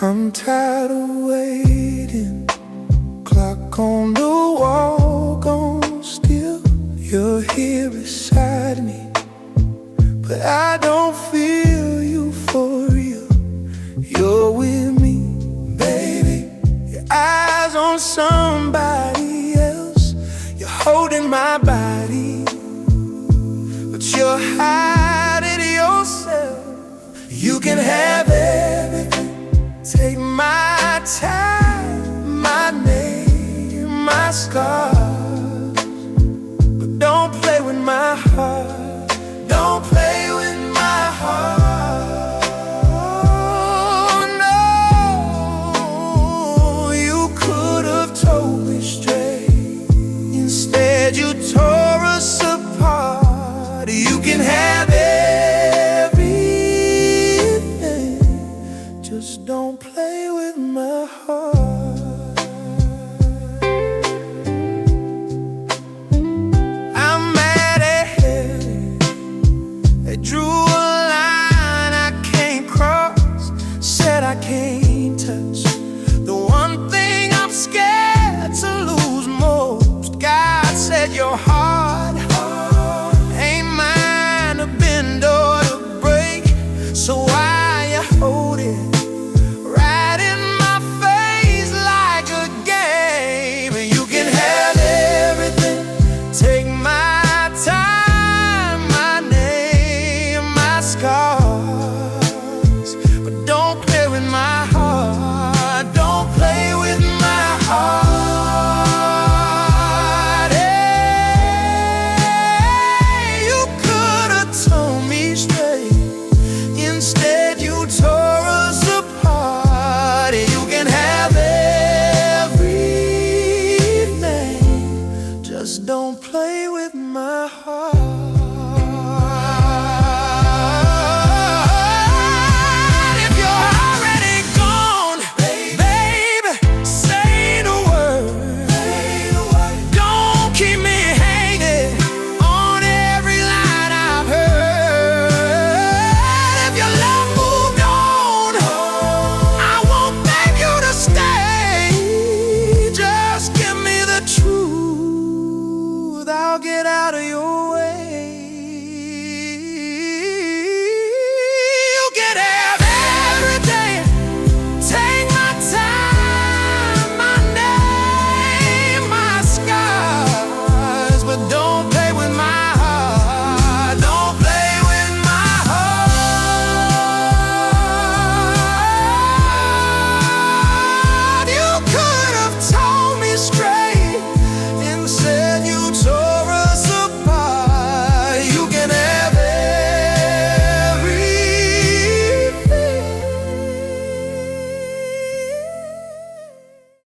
I'm tired of waiting. Clock on the wall, gone still. You're here beside me, but I don't feel you for real. You're with me, baby. Your eyes on somebody else. You're holding my body, but you're hiding yourself. You can have everything. Take my time, my name, my scars, but don't play with my heart. Don't play with my heart. No, you could have told me straight. Instead you tore us apart. You can have everything, just don't play with my heart. I'm mad at heaven. They drew a line I can't cross. Said I can't